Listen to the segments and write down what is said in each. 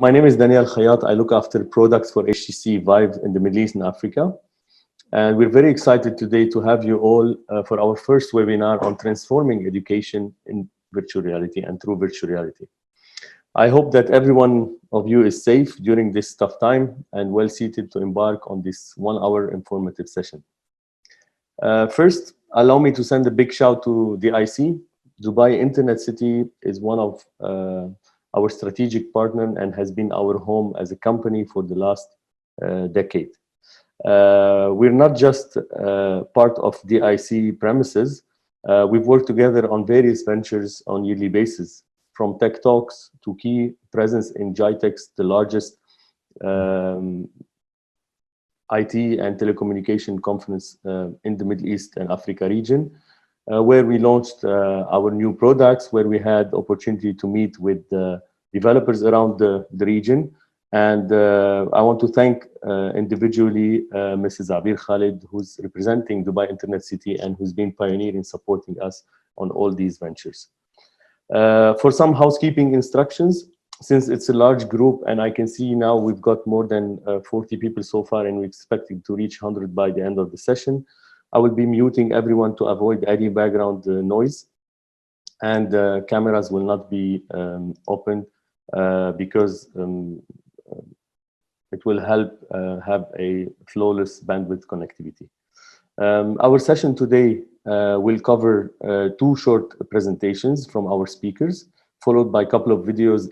My name is Daniel Khayat. I look after products for HTC Vive in the Middle East and Africa. And we're very excited today to have you all for our first webinar on transforming education in virtual reality and through virtual reality. I hope that every one of you is safe during this tough time and well seated to embark on this 1 hour informative session. First, allow me to send a big shout to DIC. Dubai Internet City is one of our strategic partner and has been our home as a company for the last decade. We're not just part of DIC premises. We've worked together on various ventures on a yearly basis, from tech talks to key presence in GITEX, the largest IT and telecommunication conference in the Middle East and Africa region, where we launched our new products, where we had opportunity to meet with developers around the region. And I want to thank individually Mrs. Abir Khalid, who's representing Dubai Internet City and who's been pioneer in supporting us on all these ventures. For some housekeeping instructions, since it's a large group and I can see now we've got more than 40 people so far and we're expecting to reach 100 by the end of the session, I will be muting everyone to avoid any background noise, and cameras will not be opened because it will help have a flawless bandwidth connectivity. Our session today will cover 2 short presentations from our speakers, followed by a couple of videos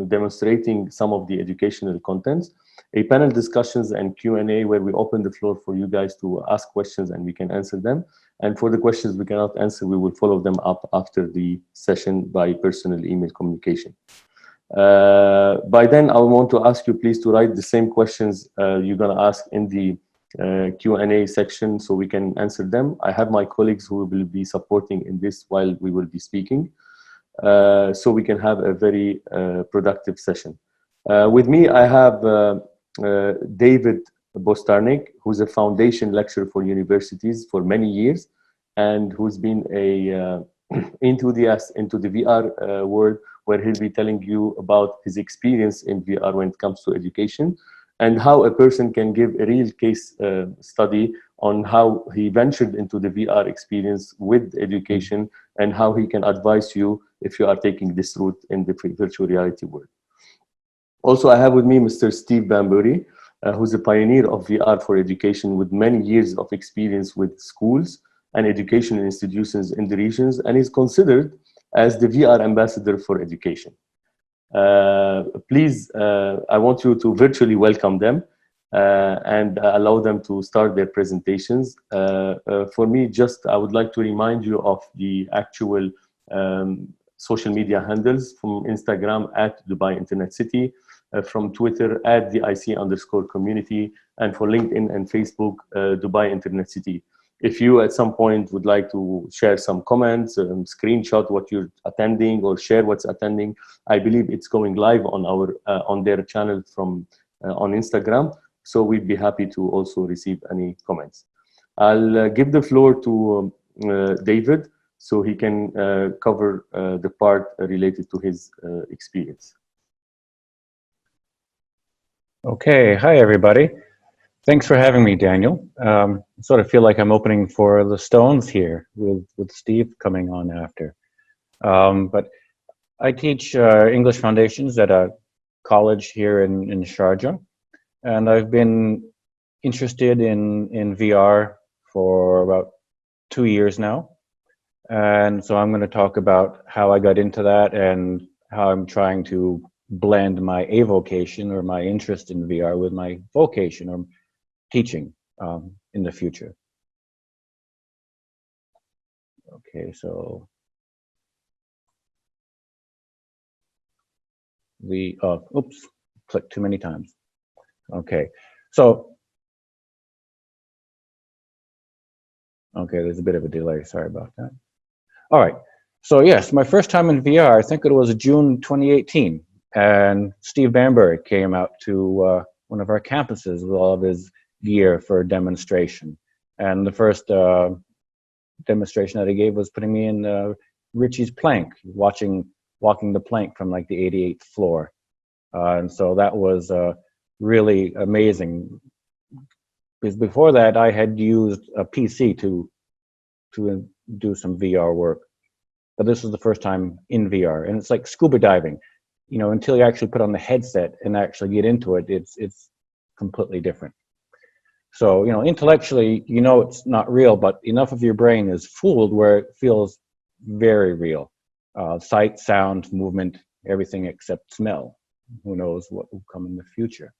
demonstrating some of the educational contents, a panel discussions and Q&A where we open the floor for you guys to ask questions and we can answer them. And for the questions we cannot answer, we will follow them up after the session by personal email communication. By then, I want to ask you please to write the same questions you're going to ask in the Q&A section so we can answer them. I have my colleagues who will be supporting in this while we will be speaking, so we can have a very productive session. With me, I have David Bozetaranik, who's a foundation lecturer for universities for many years and who's been a enthusiast into the VR world, where he'll be telling you about his experience in VR when it comes to education and how a person can give a real case study on how he ventured into the VR experience with education and how he can advise you if you are taking this route in the virtual reality world. Also, I have with me Mr. Steve Bambury, who's a pioneer of VR for education with many years of experience with schools and educational institutions in the regions, and is considered as the VR ambassador for education. Please, I want you to virtually welcome them and allow them to start their presentations. For me, I would like to remind you of the actual social media handles from Instagram at Dubai Internet City, from Twitter at DIC_community, and for LinkedIn and Facebook, Dubai Internet City. If you at some point would like to share some comments, screenshot what you're attending or share what's attending, I believe it's going live on our on their channel from on Instagram. So we'd be happy to also receive any comments. I'll give the floor to David so he can cover the part related to his experience. Okay, hi everybody. Thanks for having me, Daniel. I sort of feel like I'm opening for the Stones here with Steve coming on after. But I teach English foundations at a college here in Sharjah, and I've been interested in VR for about 2 years now. And so I'm going to talk about how I got into that and how I'm trying to blend my avocation or my interest in VR with my vocation or teaching in the future. Okay, so oops, clicked too many times. Okay, so there's a bit of a delay, sorry about that. All right, so yes, my first time in VR, I think it was June 2018, and Steve Bambury came out to one of our campuses with all of his gear for a demonstration. And the first demonstration that he gave was putting me in Richie's plank, walking the plank from like the 88th floor. And so that was really amazing. Because before that, I had used a PC to do some VR work, but this was the first time in VR, and it's like scuba diving. You know, until you actually put on the headset and actually get into it, it's completely different. So, you know, intellectually, you know it's not real, but enough of your brain is fooled where it feels very real. Sight, sound, movement, everything except smell. Who knows what will come in the future.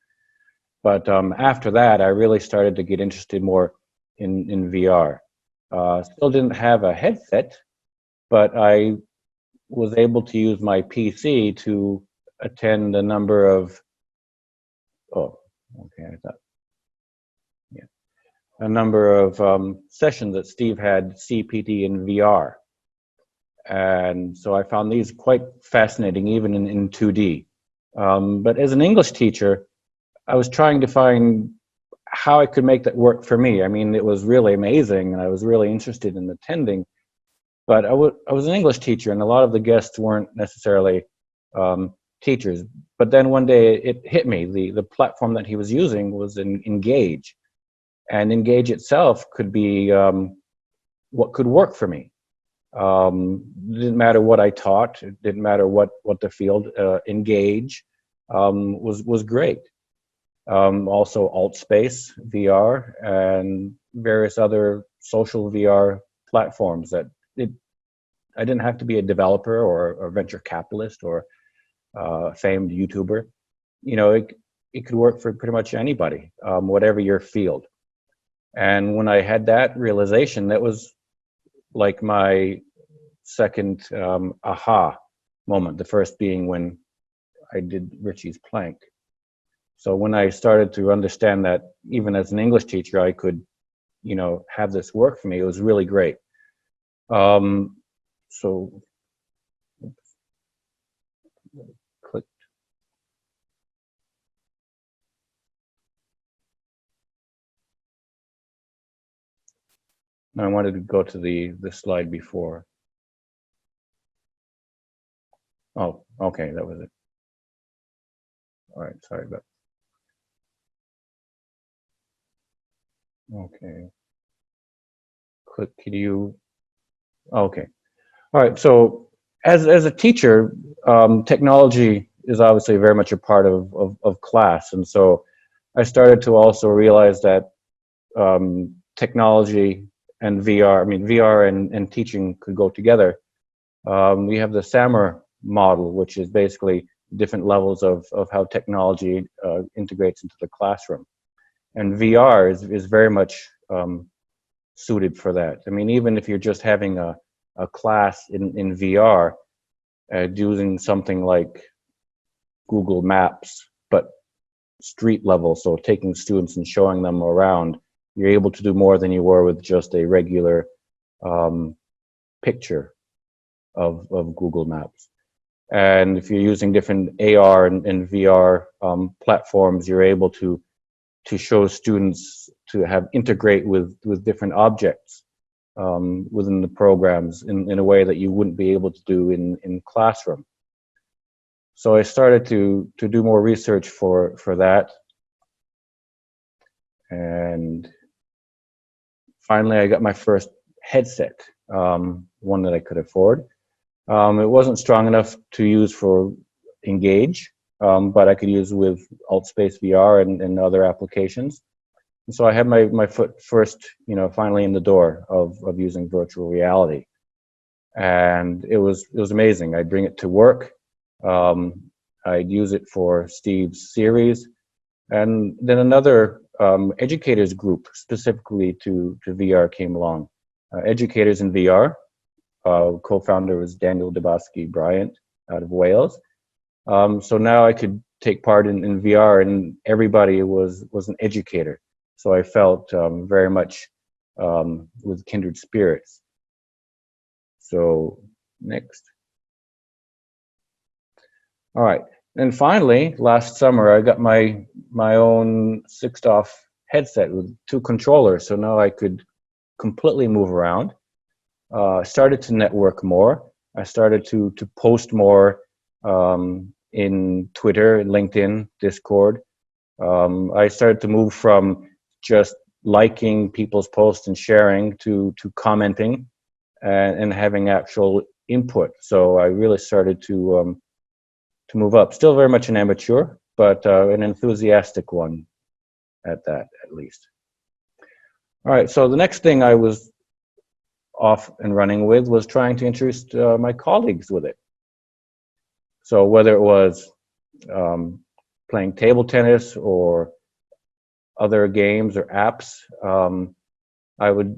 But after that, I really started to get interested more in VR. Still didn't have a headset, but I was able to use my PC to attend a number of, oh, okay, I thought, yeah, a number of sessions that Steve had CPD in VR. And so I found these quite fascinating, even in 2D. But as an English teacher, I was trying to find how I could make that work for me. I mean, it was really amazing, and I was really interested in attending. But I was an English teacher, and a lot of the guests weren't necessarily teachers. But then one day it hit me. The platform that he was using was Engage. And Engage itself could be what could work for me. Didn't matter what I taught. It didn't matter what the field. Engage was great. Also AltSpace VR and various other social VR platforms that I didn't have to be a developer or a venture capitalist or a famed YouTuber. You know, it could work for pretty much anybody, whatever your field. And when I had that realization, that was like my second aha moment, the first being when I did Richie's plank. So when I started to understand that even as an English teacher, I could, you know, have this work for me, it was really great. So, click. I wanted to go to the slide before. Oh, okay, that was it. All right, sorry about. Okay. Click. Can you? Okay. All right. So as a teacher, technology is obviously very much a part of class, and so I started to also realize that technology and VR, I mean VR and teaching could go together. We have the SAMR model, which is basically different levels of how technology integrates into the classroom. And VR is very much suited for that. I mean, even if you're just having a class in VR, using something like Google Maps, but street level, so taking students and showing them around, you're able to do more than you were with just a regular picture of Google Maps. And if you're using different AR and VR platforms, you're able to show students to have integrate with different objects within the programs in a way that you wouldn't be able to do in classroom. So I started to do more research for that. And finally, I got my first headset, one that I could afford. It wasn't strong enough to use for Engage, but I could use with AltSpace VR and other applications. And so I had my foot first, you know, finally in the door of using virtual reality. And it was amazing. I'd bring it to work. I'd use it for Steve's series. And then another educators group specifically to VR came along. Educators in VR, co-founder was Daniel Debosky Bryant out of Wales. So now I could take part in VR, and everybody was an educator. So I felt very much with kindred spirits. So next. All right. And finally, last summer, I got my own 6-off headset with 2 controllers. So now I could completely move around. Started to network more. I started to post more in Twitter, LinkedIn, Discord. I started to move from just liking people's posts and sharing to commenting and having actual input. So I really started to move up. Still very much an amateur, but an enthusiastic one at that, at least. All right, so the next thing I was off and running with was trying to introduce my colleagues with it. So whether it was playing table tennis or other games or apps, I would,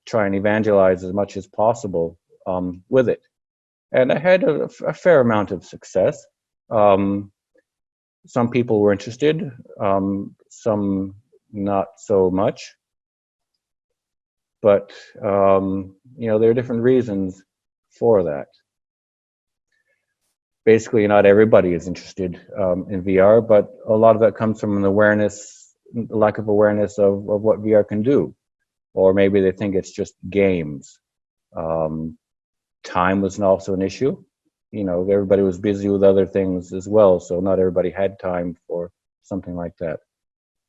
try and evangelize as much as possible with it. And I had a fair amount of success. Some people were interested, some not so much. But, there are different reasons for that. Basically, not everybody is interested in VR, but a lot of that comes from an awareness, lack of awareness of what VR can do. Or maybe they think it's just games. Time was also an issue. Everybody was busy with other things as well, so not everybody had time for something like that.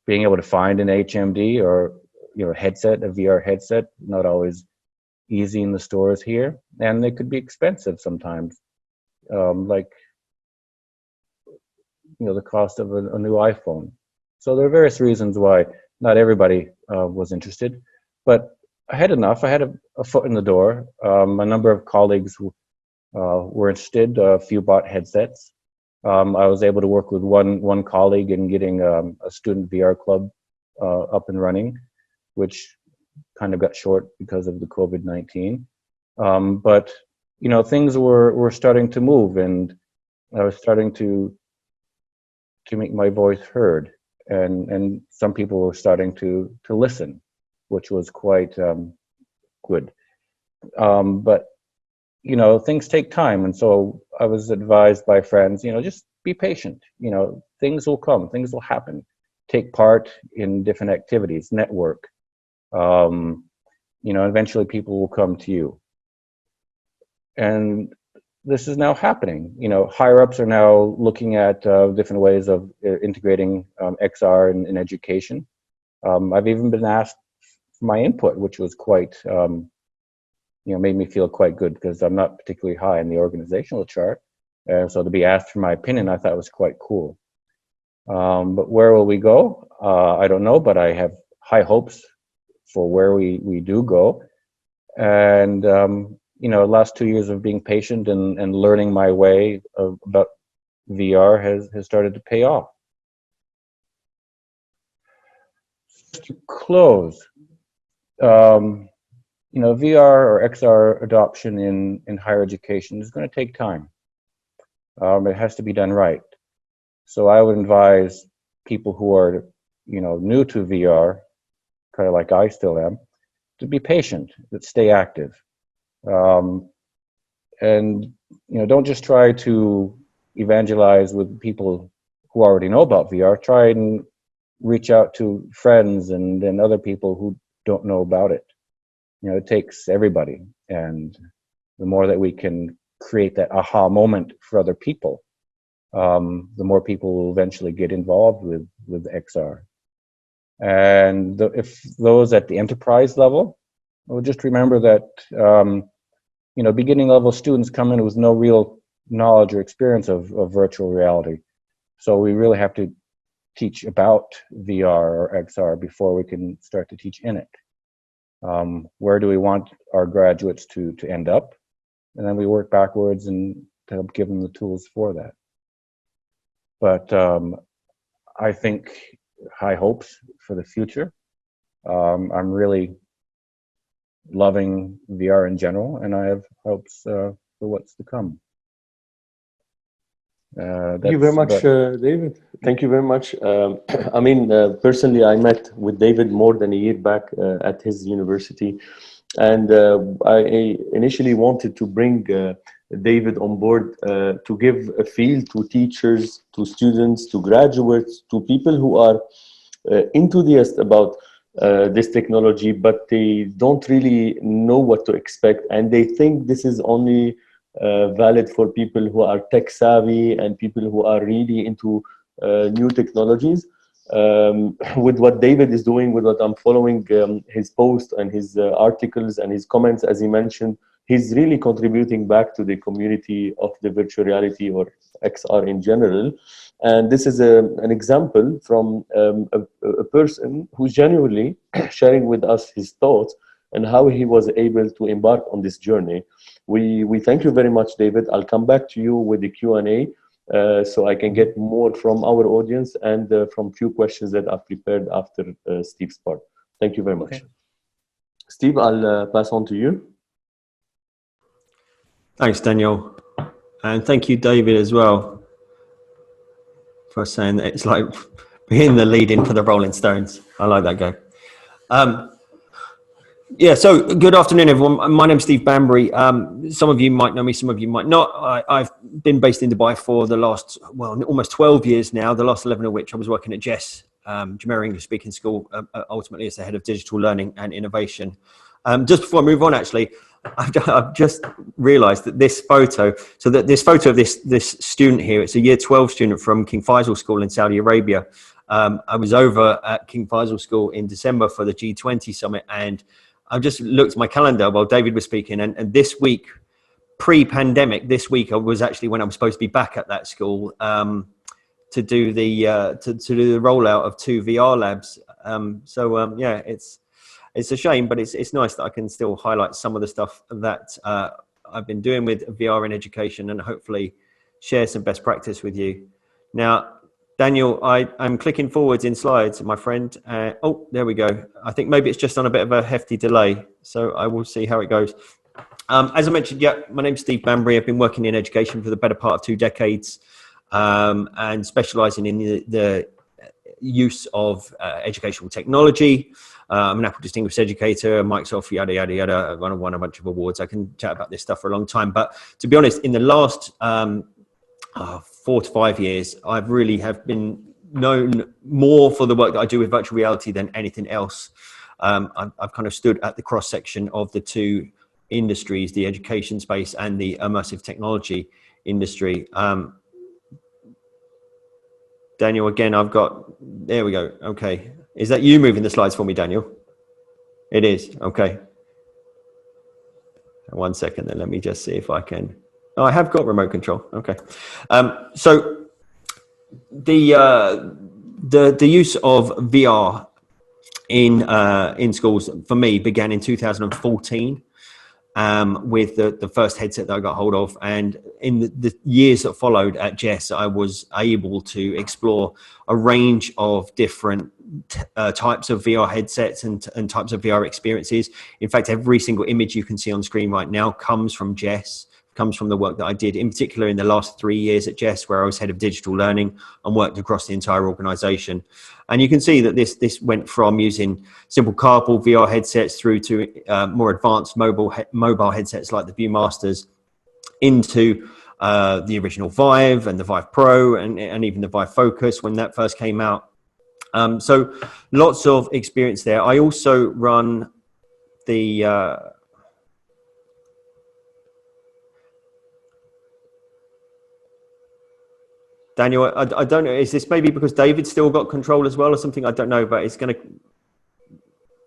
Being able to find an HMD or headset, a VR headset, not always easy in the stores here, and they could be expensive sometimes, like the cost of a new iPhone. So there are various reasons why not everybody was interested, but I had enough. I had a foot in the door. A number of colleagues were interested. A few bought headsets. I was able to work with one colleague in getting a student VR club up and running, which kind of got short because of the COVID-19. But things were starting to move, and I was starting to make my voice heard, and some people were starting to listen, which was quite good. But things take time, and so I was advised by friends, just be patient. Things will come, things will happen. Take part in different activities, network. Eventually people will come to you. And this is now happening. Higher ups are now looking at different ways of integrating XR in education. I've even been asked for my input, which was quite, made me feel quite good, because I'm not particularly high in the organizational chart. So to be asked for my opinion, I thought was quite cool. But where will we go? I don't know, but I have high hopes for where we do go. And, the last 2 years of being patient and learning my way about VR has started to pay off. To close, VR or XR adoption in higher education is going to take time. It has to be done right. So I would advise people who are, new to VR, kind of like I still am, to be patient, to stay active. And, don't just try to evangelize with people who already know about VR. Try and reach out to friends and other people who don't know about it. It takes everybody. And the more that we can create that aha moment for other people, the more people will eventually get involved with XR. And if those at the enterprise level, well, just remember that beginning level students come in with no real knowledge or experience of virtual reality. So we really have to teach about VR or XR before we can start to teach in it. Where do we want our graduates to end up? And then we work backwards and to help give them the tools for that. But I think high hopes for the future. I'm really loving VR in general, and I have hopes for what's to come. Thank you very much, David. Thank you very much. Personally, I met with David more than a year back at his university, and I initially wanted to bring David on board to give a feel to teachers, to students, to graduates, to people who are enthusiastic about this technology, but they don't really know what to expect, and they think this is only valid for people who are tech savvy and people who are really into new technologies. With what David is doing, with what I'm following his posts and his articles and his comments, as he mentioned, he's really contributing back to the community of the virtual reality or XR in general. And this is an example from a person who's genuinely sharing with us his thoughts and how he was able to embark on this journey. We thank you very much, David. I'll come back to you with the Q&A so I can get more from our audience and from few questions that I've prepared after Steve's part. Thank you very much. Okay. Steve, I'll pass on to you. Thanks, Daniel. And thank you, David, as well, for saying that it's like being the lead in for the Rolling Stones. I like that go. Yeah, so good afternoon, everyone. My name's Steve Bambury. Some of you might know me, some of you might not. I've been based in Dubai for the last, well, almost 12 years now, the last 11 of which I was working at JES, Jumeirah English Speaking School, ultimately as the head of digital learning and innovation. Just before I move on, actually, I've just realized that this photo, this photo of this student here, it's a year 12 student from King Faisal School in Saudi Arabia. I was over at King Faisal School in December for the G20 summit, and I just looked at my calendar while David was speaking, and this week, pre-pandemic, this week was actually when I'm supposed to be back at that school to do the rollout of 2 VR labs. Yeah, it's a shame, but it's nice that I can still highlight some of the stuff that I've been doing with VR in education and hopefully share some best practice with you. Now, Daniel, I'm clicking forwards in slides, my friend. Oh, there we go. I think maybe it's just on a bit of a hefty delay, so I will see how it goes. As I mentioned, yeah, my name's Steve Bambury. I've been working in education for the better part of 2 decades and specializing in the use of educational technology. I'm an Apple Distinguished Educator, Microsoft, yada, yada, yada. I've won a bunch of awards. I can chat about this stuff for a long time. But to be honest, in the last 4 to 5 years, I've really have been known more for the work that I do with virtual reality than anything else. I've kind of stood at the cross section of the 2 industries, the education space and the immersive technology industry. Daniel, again, there we go. Okay. Is that you moving the slides for me, Daniel? It is. Okay. 1 second then. Let me just see if I can. Oh, I have got remote control. Okay. So the use of VR in schools for me began in 2014 with the first headset that I got hold of, and in the years that followed at JES, I was able to explore a range of different types of VR headsets and types of VR experiences. In fact, every single image you can see on screen right now comes from JES. Comes from the work that I did, in particular in the last 3 years at JES, where I was head of digital learning and worked across the entire organization. And you can see that this went from using simple cardboard VR headsets through to more advanced mobile headsets like the Viewmasters, into the original Vive and the Vive Pro and even the Vive Focus when that first came out. So lots of experience there. I also run the Daniel, I don't know, is this maybe because David's still got control as well or something? I don't know, but it's going to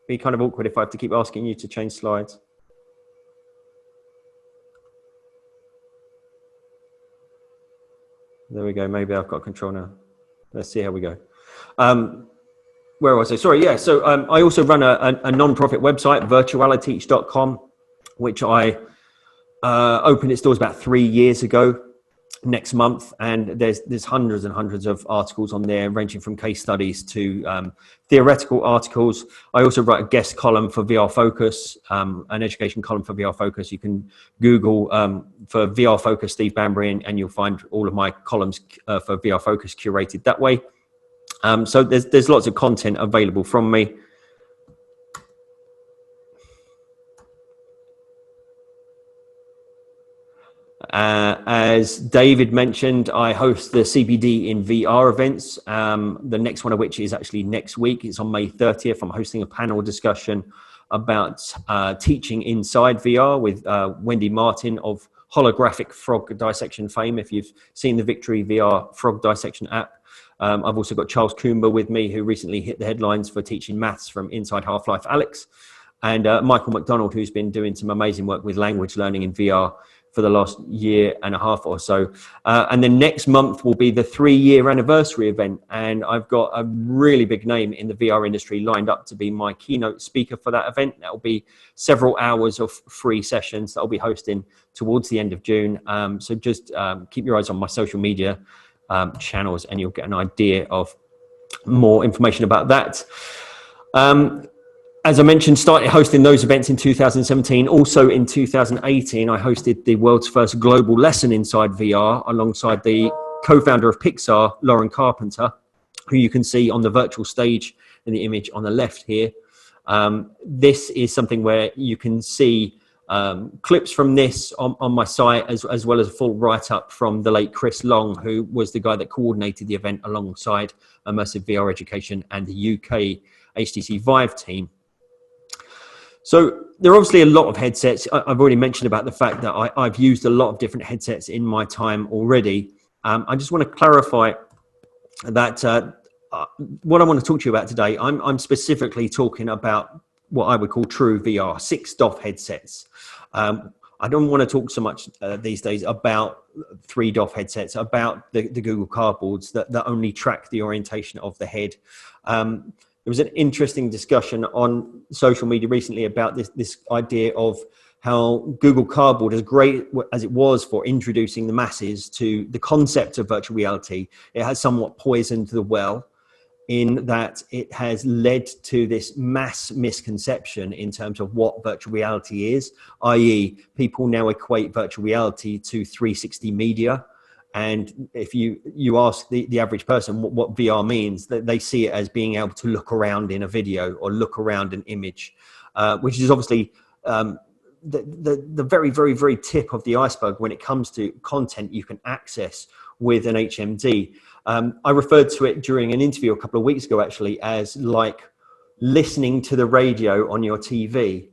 be kind of awkward if I have to keep asking you to change slides. There we go. Maybe I've got control now. Let's see how we go. Where was I? Sorry, yeah. So I also run a non-profit website, virtualiteach.com, which I opened its doors about 3 years ago. Next month, and there's hundreds and hundreds of articles on there, ranging from case studies to theoretical articles. I also write a guest column for VR Focus, an education column for VR Focus. You can Google for VR Focus Steve Bambury, and you'll find all of my columns for VR Focus curated that way. So there's lots of content available from me. As David mentioned, I host the CPD in VR events, the next one of which is actually next week. It's on May 30th. I'm hosting a panel discussion about teaching inside VR with Wendy Martin of holographic frog dissection fame, if you've seen the Victory VR frog dissection app. I've also got Charles Coomber with me, who recently hit the headlines for teaching maths from Inside Half-Life Alyx, and Michael McDonald, who's been doing some amazing work with language learning in VR for the last year and a half or so. And then next month will be the 3-year anniversary event. And I've got a really big name in the VR industry lined up to be my keynote speaker for that event. That'll be several hours of free sessions that I'll be hosting towards the end of June. So just keep your eyes on my social media channels, and you'll get an idea of more information about that. As I mentioned, started hosting those events in 2017. Also in 2018, I hosted the world's first global lesson inside VR alongside the co-founder of Pixar, Lauren Carpenter, who you can see on the virtual stage in the image on the left here. This is something where you can see clips from this on my site, as well as a full write-up from the late Chris Long, who was the guy that coordinated the event alongside Immersive VR Education and the UK HTC Vive team. So there are obviously a lot of headsets. I've already mentioned about the fact that I've used a lot of different headsets in my time already. I just want to clarify that what I want to talk to you about today, I'm specifically talking about what I would call true VR, 6 DOF headsets. I don't want to talk so much these days about 3 DOF headsets, about the Google Cardboards that only track the orientation of the head. There was an interesting discussion on social media recently about this idea of how Google Cardboard, as great as it was for introducing the masses to the concept of virtual reality, it has somewhat poisoned the well, in that it has led to this mass misconception in terms of what virtual reality is, i.e. people now equate virtual reality to 360 media. And if you ask the average person what VR means, they see it as being able to look around in a video or look around an image, which is obviously the very, very, very tip of the iceberg when it comes to content you can access with an HMD. I referred to it during an interview a couple of weeks ago, actually, as like listening to the radio on your TV.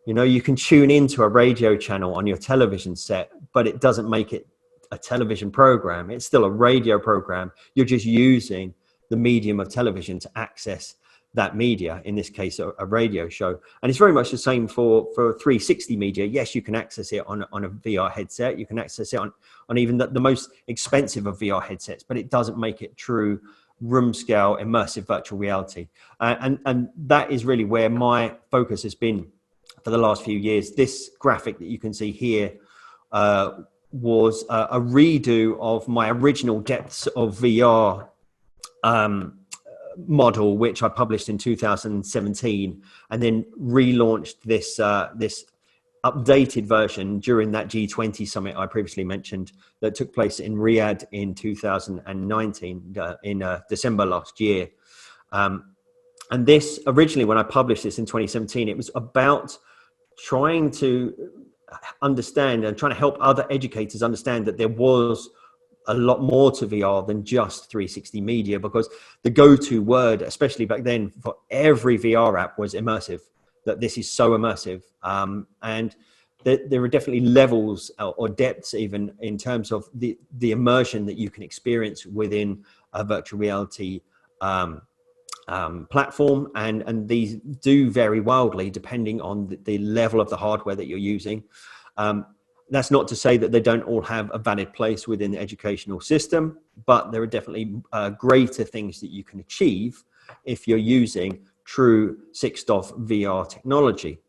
You know, you can tune into a radio channel on your television set, but it doesn't make it a television program. It's still a radio program. You're just using the medium of television to access that media, in this case a radio show. And it's very much the same for 360 media. Yes, you can access it on a VR headset. You can access it on even the most expensive of VR headsets, but it doesn't make it true room scale immersive virtual reality. And that is really where my focus has been for the last few years. This graphic that you can see here was a redo of my original Depths of VR model, which I published in 2017, and then relaunched this updated version during that G20 summit I previously mentioned that took place in Riyadh in 2019, in December last year. And this, originally when I published this in 2017, it was about trying to understand and trying to help other educators understand that there was a lot more to VR than just 360 media, because the go-to word, especially back then, for every VR app was immersive, that this is so immersive. And there are definitely levels or depths even in terms of the immersion that you can experience within a virtual reality platform, and these do vary wildly depending on the level of the hardware that you're using. That's not to say that they don't all have a valid place within the educational system, but there are definitely greater things that you can achieve if you're using true 6 DOF VR technology.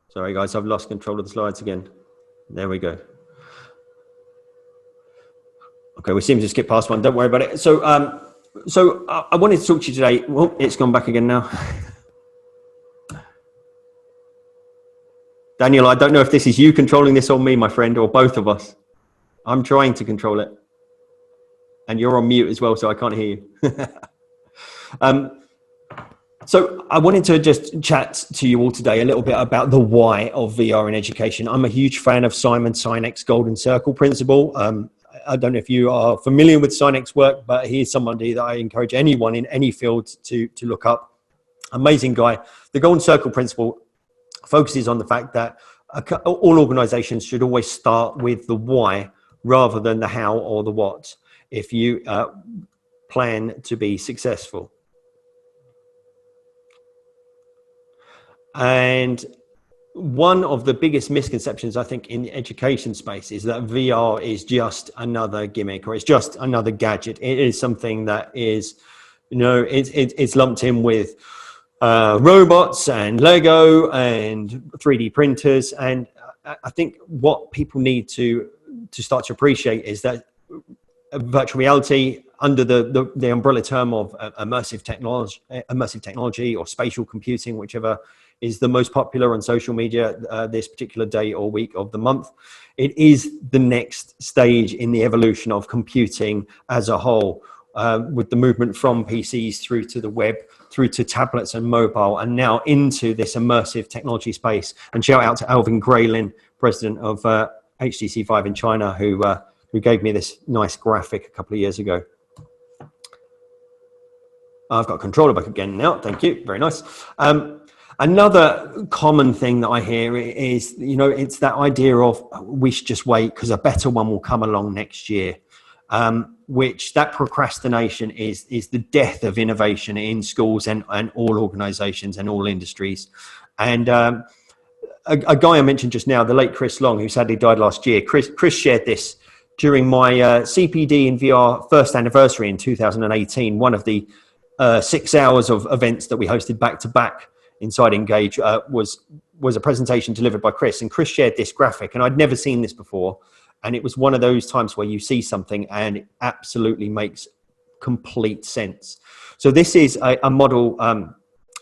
Sorry guys, I've lost control of the slides again. There we go. Okay, we seem to skip past one. Don't worry about it. So, I wanted to talk to you today. Well, it's gone back again now. Daniel, I don't know if this is you controlling this or me, my friend, or both of us. I'm trying to control it. And you're on mute as well, so I can't hear you. So I wanted to just chat to you all today a little bit about the why of VR in education. I'm a huge fan of Simon Sinek's Golden Circle principle. I don't know if you are familiar with Synek's work, but he is somebody that I encourage anyone in any field to look up. Amazing guy. The Golden Circle principle focuses on the fact that all organizations should always start with the why rather than the how or the what if you plan to be successful. And one of the biggest misconceptions, I think, in the education space is that VR is just another gimmick or it's just another gadget. It is something that is, you know, it's lumped in with robots and Lego and 3D printers. And I think what people need to start to appreciate is that virtual reality under the umbrella term of immersive technology or spatial computing, whichever is the most popular on social media this particular day or week of the month. It is the next stage in the evolution of computing as a whole, with the movement from PCs through to the web, through to tablets and mobile, and now into this immersive technology space. And shout out to Alvin Graylin, president of HTC Vive in China, who gave me this nice graphic a couple of years ago. I've got a controller back again now. Thank you. Very nice. Another common thing that I hear is, you know, it's that idea of we should just wait because a better one will come along next year, which that procrastination is the death of innovation in schools and all organizations and all industries. And a guy I mentioned just now, the late Chris Long, who sadly died last year, Chris shared this during my CPD in VR first anniversary in 2018, one of the 6 hours of events that we hosted back to back inside Engage was a presentation delivered by Chris, and Chris shared this graphic, and I'd never seen this before, and it was one of those times where you see something and it absolutely makes complete sense. So this is a model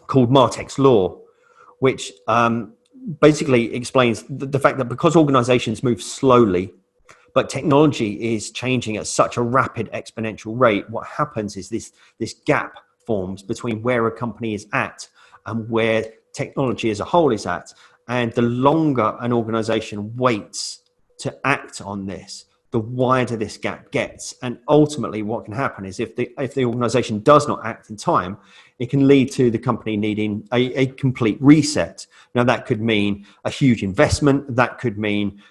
called Martek's Law, which basically explains the fact that because organizations move slowly, but technology is changing at such a rapid exponential rate, what happens is this gap forms between where a company is at and where technology as a whole is at. And the longer an organization waits to act on this, the wider this gap gets. And ultimately what can happen is if the organization does not act in time, it can lead to the company needing a complete reset. Now that could mean a huge investment. That could mean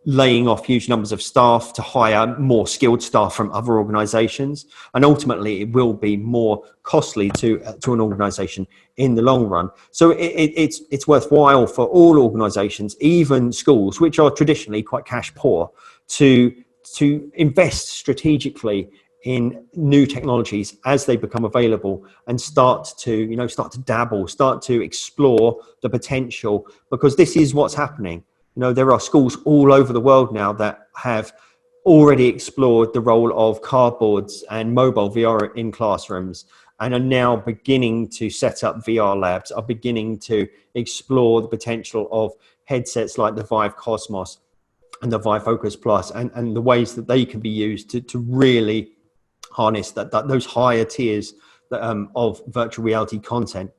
laying off huge numbers of staff to hire more skilled staff from other organizations. And ultimately it will be more costly to an organization in the long run. So it's worthwhile for all organizations, even schools, which are traditionally quite cash poor, to invest strategically in new technologies as they become available and start to dabble, start to explore the potential, because this is what's happening. You know, there are schools all over the world now that have already explored the role of cardboards and mobile VR in classrooms and are now beginning to set up VR labs, are beginning to explore the potential of headsets like the Vive Cosmos and the Vive Focus Plus and the ways that they can be used to really harness those higher tiers of virtual reality content.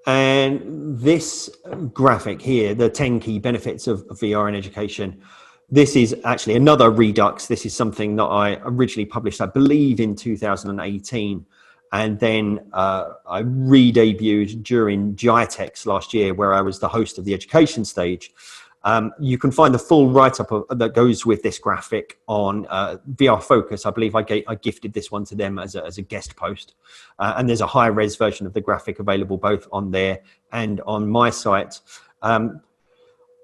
And this graphic here, the 10 key benefits of VR in education, this is actually another redux. This is something that I originally published, I believe, in 2018. And then I re-debuted during GITEX last year, where I was the host of the education stage. You can find the full write-up that goes with this graphic on VR Focus. I believe I gifted this one to them as a guest post. And there's a high-res version of the graphic available both on there and on my site.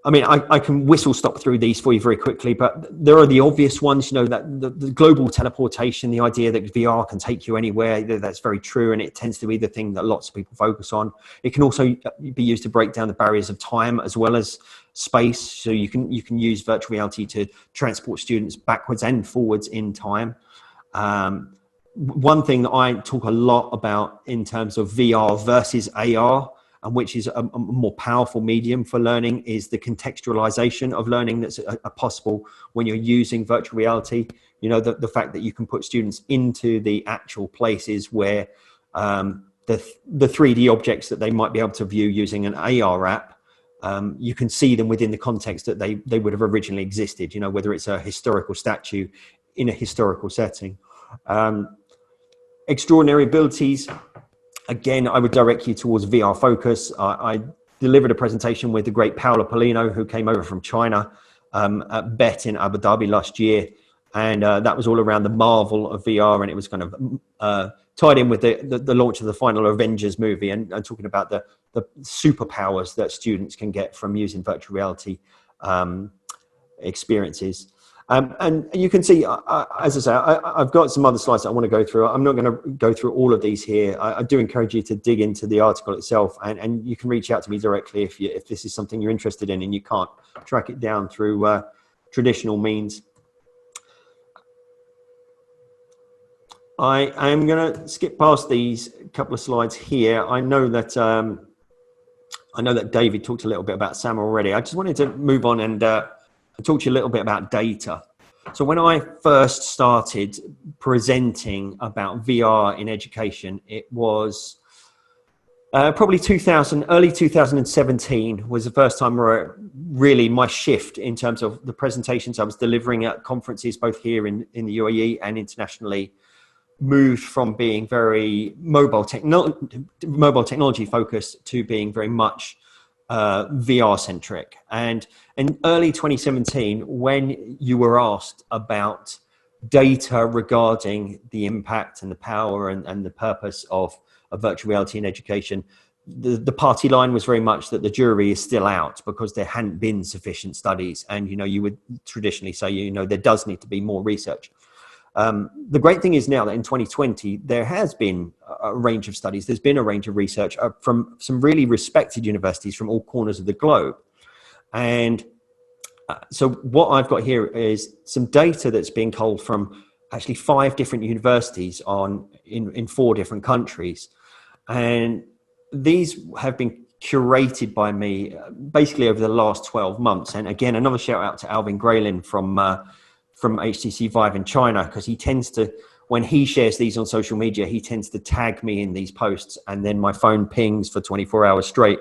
I mean, I can whistle-stop through these for you very quickly, but there are the obvious ones, you know, that the global teleportation, the idea that VR can take you anywhere, that's very true, and it tends to be the thing that lots of people focus on. It can also be used to break down the barriers of time as well as space, so you can use virtual reality to transport students backwards and forwards in time. One thing that I talk a lot about in terms of VR versus AR, and which is a more powerful medium for learning, is the contextualization of learning that's possible when you're using virtual reality. You know, the fact that you can put students into the actual places where the 3D objects that they might be able to view using an AR app you can see them within the context that they would have originally existed, whether it's a historical statue in a historical setting. Extraordinary abilities, again, I would direct you towards VR focus. I delivered a presentation with the great Paolo Polino, who came over from China at BET in Abu Dhabi last year. And that was all around the marvel of VR, and it was kind of tied in with the launch of the final Avengers movie, and talking about the superpowers that students can get from using virtual reality experiences. And you can see, as I say, I've got some other slides that I want to go through. I'm not going to go through all of these here. I do encourage you to dig into the article itself, and you can reach out to me directly if this is something you're interested in and you can't track it down through traditional means. I am going to skip past these couple of slides here. I know that David talked a little bit about SAM already. I just wanted to move on and talk to you a little bit about data. So when I first started presenting about VR in education, it was probably early 2017 was the first time where really my shift in terms of the presentations I was delivering at conferences, both here in the UAE and internationally, moved from being very mobile technology focused to being very much VR centric. And in early 2017, when you were asked about data regarding the impact and the power and the purpose of virtual reality in education, the party line was very much that the jury is still out because there hadn't been sufficient studies. And, you would traditionally say, there does need to be more research. The great thing is now that in 2020, there has been a range of studies. There's been a range of research from some really respected universities from all corners of the globe. And so what I've got here is some data that's being culled from actually 5 different universities in 4 different countries. And these have been curated by me basically over the last 12 months. And again, another shout out to Alvin Graylin from HTC Vive in China, because he tends to, when he shares these on social media, he tends to tag me in these posts, and then my phone pings for 24 hours straight.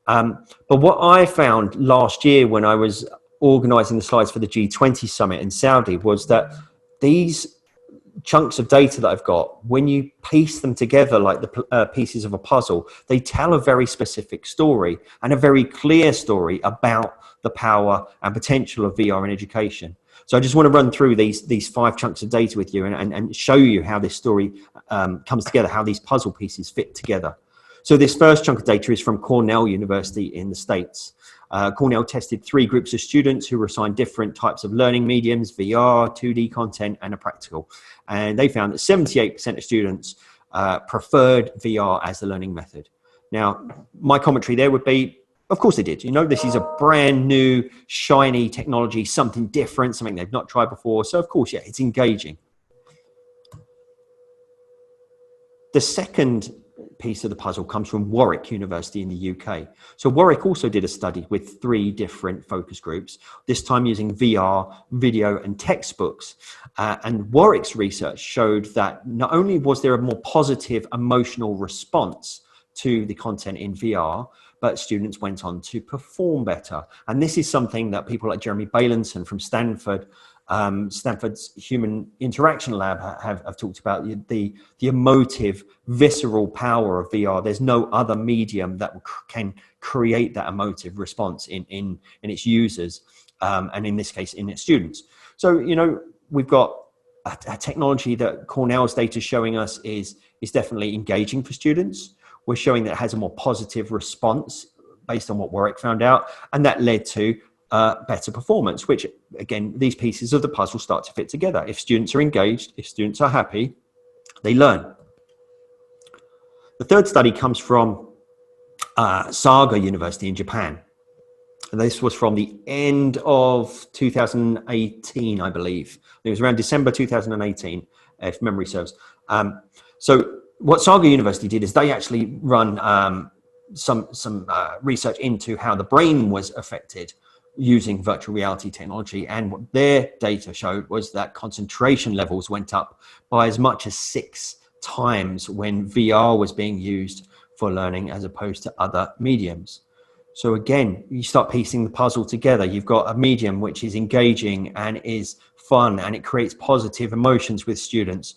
But what I found last year when I was organizing the slides for the G20 summit in Saudi was that these chunks of data that I've got, when you piece them together like the pieces of a puzzle, they tell a very specific story, and a very clear story about the power and potential of VR in education. So I just want to run through these 5 chunks of data with you and show you how this story comes together, how these puzzle pieces fit together. So this first chunk of data is from Cornell University in the States. Cornell tested 3 groups of students who were assigned different types of learning mediums, VR, 2D content, and a practical. And they found that 78% of students preferred VR as the learning method. Now, my commentary there would be, of course they did. This is a brand new, shiny technology, something different, something they've not tried before. So, of course, yeah, it's engaging. The second piece of the puzzle comes from Warwick University in the UK. So Warwick also did a study with 3 different focus groups, this time using VR, video, and textbooks. And Warwick's research showed that not only was there a more positive emotional response to the content in VR, but students went on to perform better. And this is something that people like Jeremy Bailenson from Stanford, Stanford's Human Interaction Lab have talked about, the emotive, visceral power of VR. There's no other medium that can create that emotive response in its users, and in this case, in its students. So, we've got a technology that Cornell's data is showing us is definitely engaging for students. We're showing that it has a more positive response based on what Warwick found out, and that led to better performance, which, again, these pieces of the puzzle start to fit together. If students are engaged, if students are happy, they learn. The third study comes from Saga University in Japan. And this was from the end of 2018, I believe. It was around December 2018, if memory serves. So what Saga University did is they actually run some research into how the brain was affected using virtual reality technology. And what their data showed was that concentration levels went up by as much as 6 times when VR was being used for learning as opposed to other mediums. So again, you start piecing the puzzle together. You've got a medium which is engaging and is fun, and it creates positive emotions with students.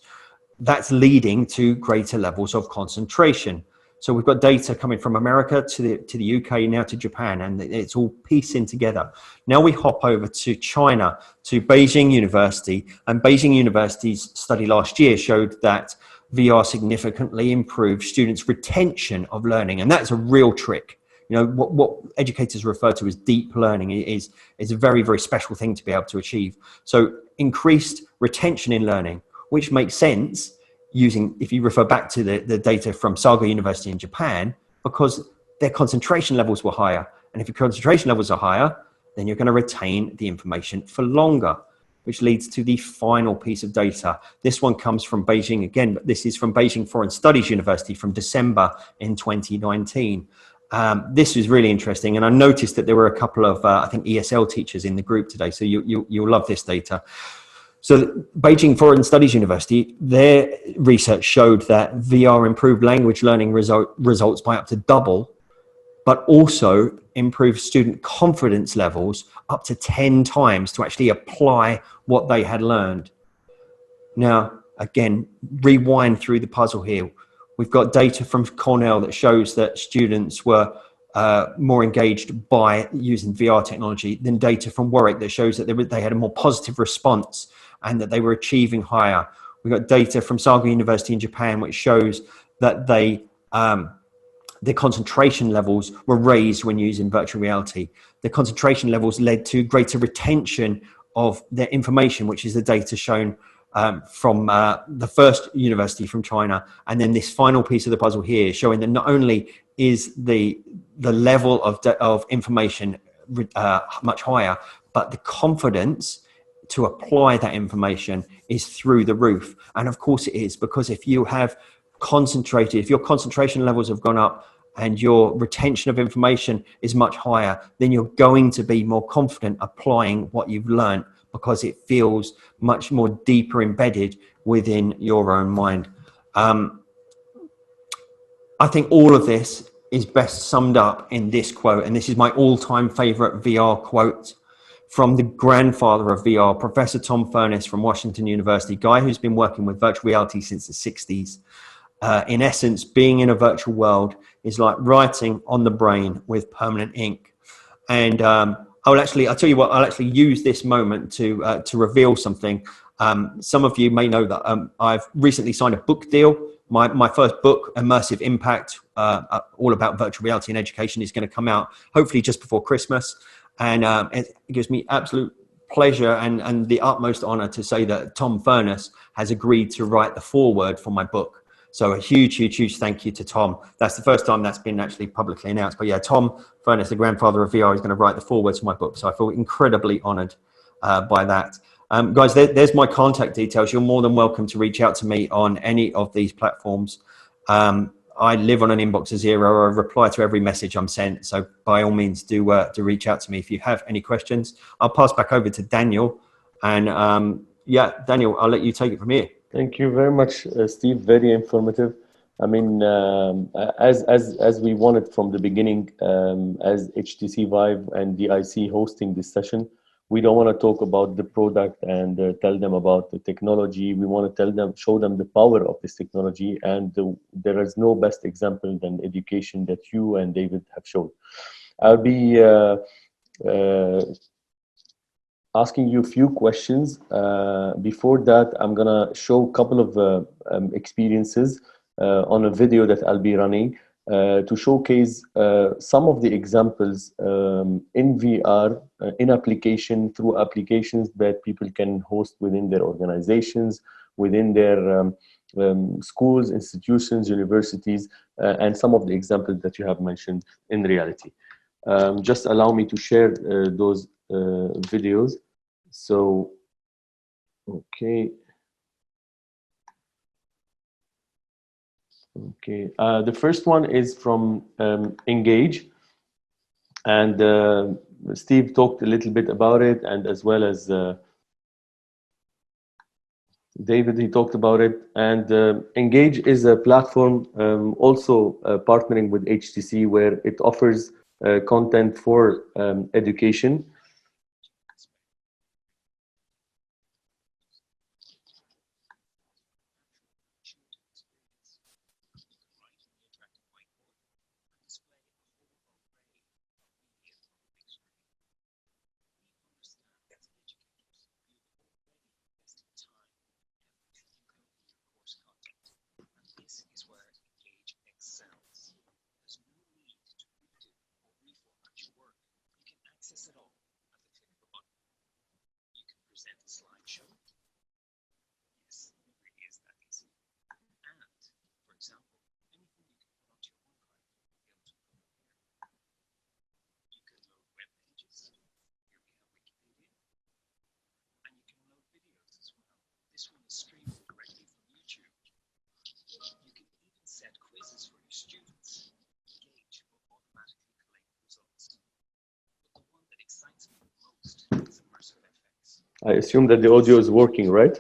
That's leading to greater levels of concentration. So we've got data coming from America to the UK, now to Japan, and it's all piecing together. Now we hop over to China, to Beijing University, and Beijing University's study last year showed that VR significantly improved students' retention of learning, and that's a real trick. You know, what educators refer to as deep learning is a very, very special thing to be able to achieve. So increased retention in learning, which makes sense using, if you refer back to the data from Sharjah University in Japan, because their concentration levels were higher. And if your concentration levels are higher, then you're going to retain the information for longer, which leads to the final piece of data. This one comes from Beijing again, but this is from Beijing Foreign Studies University from December in 2019. This was really interesting, and I noticed that there were a couple of, I think, ESL teachers in the group today, so you'll love this data. So Beijing Foreign Studies University, their research showed that VR improved language learning results by up to double, but also improved student confidence levels up to 10 times to actually apply what they had learned. Now, again, rewind through the puzzle here. We've got data from Cornell that shows that students were more engaged by using VR technology than data from Warwick that shows that they had a more positive response and that they were achieving higher. We've got data from Sharjah University in Japan, which shows that their concentration levels were raised when using virtual reality. The concentration levels led to greater retention of their information, which is the data shown from the first university from China. And then this final piece of the puzzle here showing that not only is the level of information much higher, but the confidence to apply that information is through the roof. And of course it is, because if you have concentrated, if your concentration levels have gone up and your retention of information is much higher, then you're going to be more confident applying what you've learned, because it feels much more deeper embedded within your own mind. I think all of this is best summed up in this quote, and this is my all-time favorite VR quote from the grandfather of VR, Professor Tom Furness from Washington University, guy who's been working with virtual reality since the 60s. In essence, being in a virtual world is like writing on the brain with permanent ink. And I'll tell you what, I'll actually use this moment to reveal something. Some of you may know that I've recently signed a book deal. My first book, Immersive Impact, all about virtual reality and education, is going to come out hopefully just before Christmas. And it gives me absolute pleasure and the utmost honor to say that Tom Furness has agreed to write the foreword for my book. So a huge, huge, huge thank you to Tom. That's the first time that's been actually publicly announced. But yeah, Tom Furness, the grandfather of VR, is going to write the foreword to my book. So I feel incredibly honored by that. Guys, there's my contact details. You're more than welcome to reach out to me on any of these platforms. I live on an inbox of zero. I reply to every message I'm sent. So by all means, do reach out to me if you have any questions. I'll pass back over to Daniel. And yeah, Daniel, I'll let you take it from here. Thank you very much, Steve. Very informative. I mean, as we wanted from the beginning, as HTC Vive and DIC hosting this session, we don't want to talk about the product and tell them about the technology. We want to show them the power of this technology. And there is no best example than education that you and David have shown. I'll be asking you a few questions. Before that, I'm gonna show a couple of experiences on a video that I'll be running to showcase some of the examples in VR, in application, through applications that people can host within their organizations, within their schools, institutions, universities, and some of the examples that you have mentioned in reality. Just allow me to share those videos. So, okay. Okay, the first one is from Engage, and Steve talked a little bit about it, and as well as David, he talked about it. And Engage is a platform also partnering with HTC, where it offers content for education. I assume that the audio is working, right?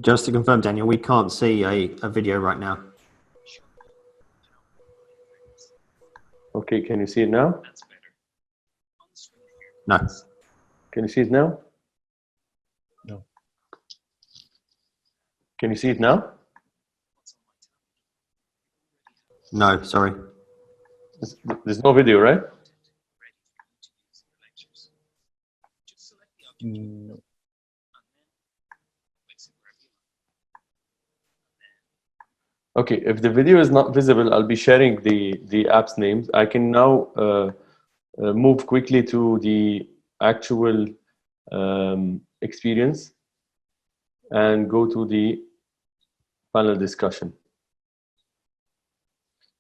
Just to confirm, Daniel, we can't see a video right now. Okay, can you see it now? No. Can you see it now? No. Can you see it now? No, sorry. There's no video, right? No. Okay, if the video is not visible, I'll be sharing the app's names. I can now move quickly to the actual experience and go to the panel discussion.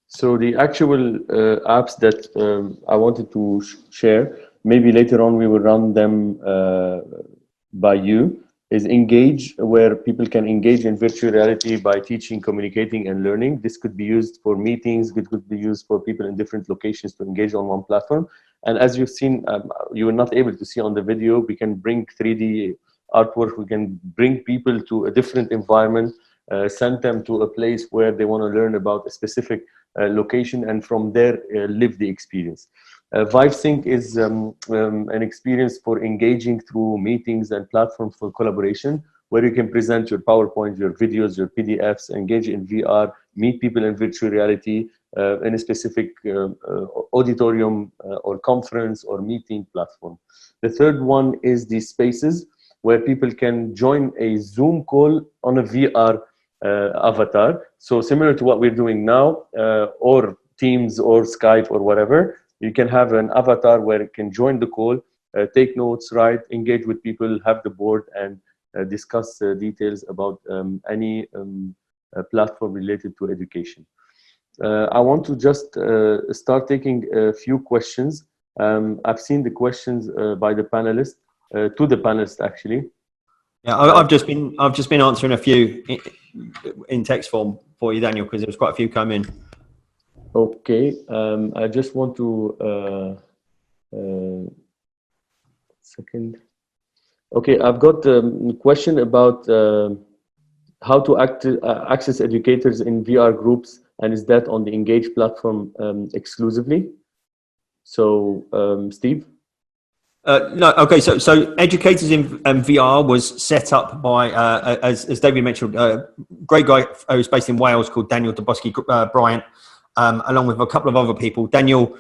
So the actual apps that I wanted to share, maybe later on we will run them by you, is Engage, where people can engage in virtual reality by teaching, communicating, and learning. This could be used for meetings, it could be used for people in different locations to engage on one platform. And as you've seen, you were not able to see on the video, we can bring 3D artwork, we can bring people to a different environment, send them to a place where they want to learn about a specific location, and from there live the experience. VibeSync is an experience for engaging through meetings and platforms for collaboration, where you can present your PowerPoint, your videos, your PDFs, engage in VR, meet people in virtual reality in a specific auditorium or conference or meeting platform. The third one is the Spaces, where people can join a Zoom call on a VR avatar. So similar to what we're doing now, or Teams or Skype or whatever, you can have an avatar where you can join the call, take notes, write, engage with people, have the board, and discuss details about any platform related to education. I want to just start taking a few questions. I've seen the questions by the panelists, to the panelists actually. Yeah, I've just been answering a few in text form for you, Daniel, because there was quite a few come in. Okay, I just want to second. Okay, I've got a question about how to access educators in VR groups, and is that on the Engage platform exclusively? So, Steve? No, okay. So Educators in VR was set up by, as David mentioned, a great guy who's based in Wales called Daniel Bryant, along with a couple of other people. Daniel,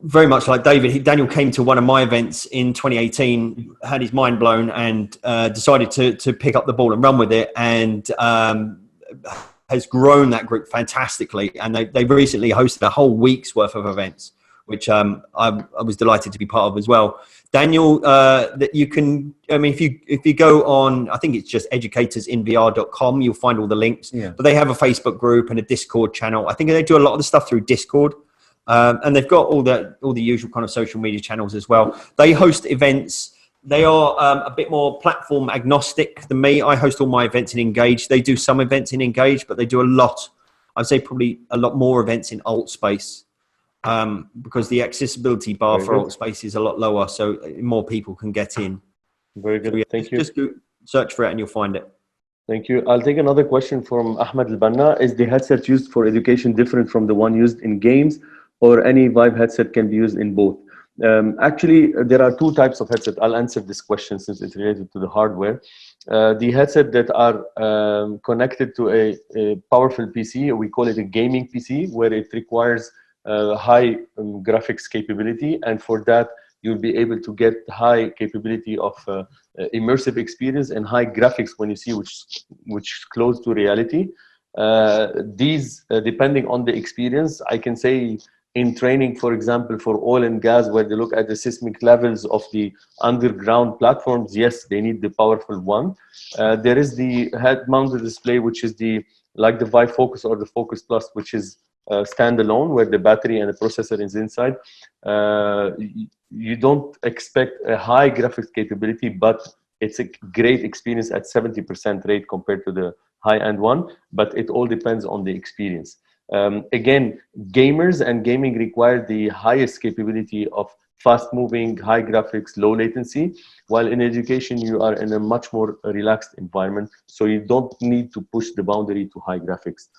very much like David, Daniel came to one of my events in 2018, had his mind blown, and decided to pick up the ball and run with it, and has grown that group fantastically. And they've recently hosted a whole week's worth of events, which I was delighted to be part of as well. Daniel, that you can, I mean, if you go on, I think it's just educatorsinvr.com, you'll find all the links. Yeah. But they have a Facebook group and a Discord channel. I think they do a lot of the stuff through Discord. And they've got all the usual kind of social media channels as well. They host events. They are a bit more platform agnostic than me. I host all my events in Engage. They do some events in Engage, but they do a lot. I'd say probably a lot more events in Altspace. Because the accessibility bar for Altspace is a lot lower, so more people can get in. Very good. So, yeah, Thank you. just search for it and you'll find it. Thank you. I'll take another question from Ahmed Al-Banna. Is the headset used for education different from the one used in games, or any Vive headset can be used in both? Actually, there are two types of headset. I'll answer this question since it's related to the hardware. The headset that are connected to a powerful PC, we call it a gaming PC, where it requires high graphics capability, and for that you'll be able to get high capability of immersive experience and high graphics when you see which is close to reality. These depending on the experience, I can say in training, for example, for oil and gas, where they look at the seismic levels of the underground platforms, yes, they need the powerful one. There is the head-mounted display, which is like the Vive Focus or the Focus Plus, which is standalone, where the battery and the processor is inside. You don't expect a high graphics capability, but it's a great experience at 70% rate compared to the high-end one, but it all depends on the experience. Again, gamers and gaming require the highest capability of fast-moving, high graphics, low latency, while in education you are in a much more relaxed environment, so you don't need to push the boundary to high graphics.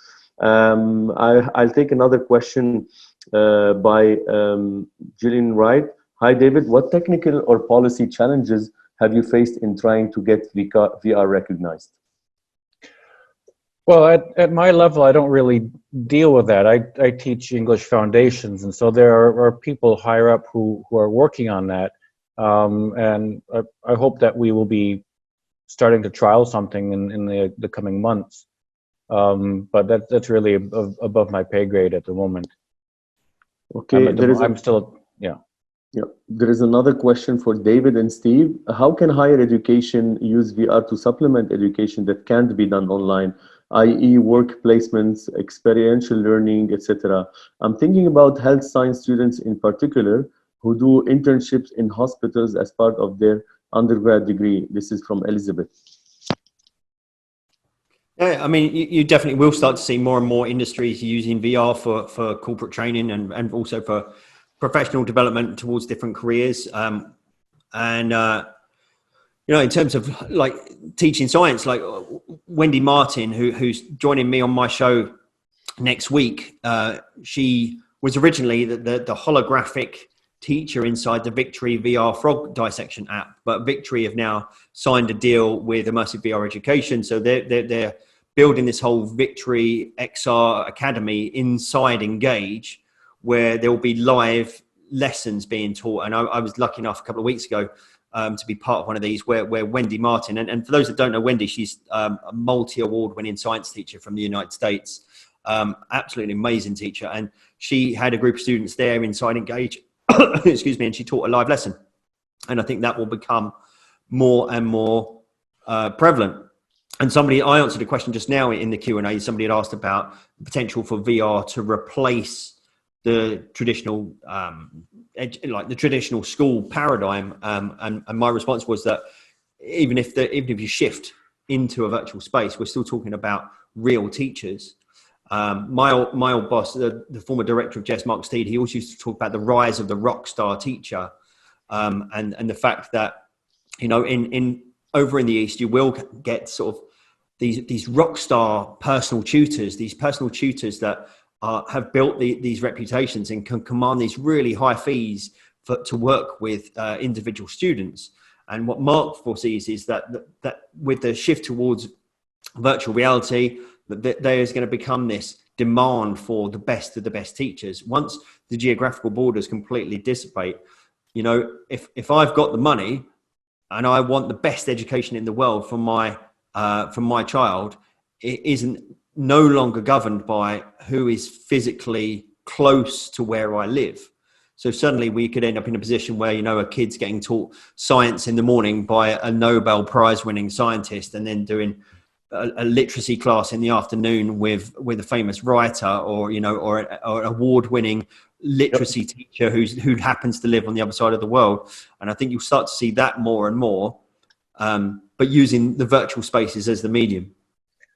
I'll take another question by Gillian Wright. Hi, David. What technical or policy challenges have you faced in trying to get VR recognized? Well, at my level, I don't really deal with that. I teach English foundations, and so there are people higher up who are working on that. And I hope that we will be starting to trial something in the coming months. But that's really above my pay grade at the moment. Okay, Yeah. There is another question for David and Steve. How can higher education use VR to supplement education that can't be done online, i.e. work placements, experiential learning, etc.? I'm thinking about health science students in particular who do internships in hospitals as part of their undergrad degree. This is from Elizabeth. Yeah, I mean, you definitely will start to see more and more industries using VR for corporate training and also for professional development towards different careers. In terms of like teaching science, like Wendy Martin, who's joining me on my show next week, she was originally the holographic teacher inside the Victory VR frog dissection app, but Victory have now signed a deal with Immersive VR Education, so they're building this whole Victory XR Academy inside Engage, where there will be live lessons being taught. And I was lucky enough a couple of weeks ago to be part of one of these where Wendy Martin, and for those that don't know Wendy, she's a multi-award winning science teacher from the United States, absolutely amazing teacher. And she had a group of students there inside Engage, excuse me, and she taught a live lesson. And I think that will become more and more prevalent. And I answered a question just now in the Q&A. Somebody had asked about the potential for VR to replace the traditional, like the traditional school paradigm. And my response was that even if you shift into a virtual space, we're still talking about real teachers. My old boss, the former director of Jess, Mark Steed, he also used to talk about the rise of the rock star teacher, and the fact that, you know, over in the East, you will get sort of these rock star personal tutors, that have built these reputations and can command these really high fees to work with individual students. And what Mark foresees is that with the shift towards virtual reality, that there is going to become this demand for the best of the best teachers. Once the geographical borders completely dissipate, you know, if I've got the money and I want the best education in the world for my child, it isn't no longer governed by who is physically close to where I live. So suddenly we could end up in a position where, you know, a kid's getting taught science in the morning by a Nobel Prize winning scientist, and then doing a literacy class in the afternoon with a famous writer, or, you know, or an award winning literacy teacher who happens to live on the other side of the world. And I think you'll start to see that more and more, but using the virtual spaces as the medium.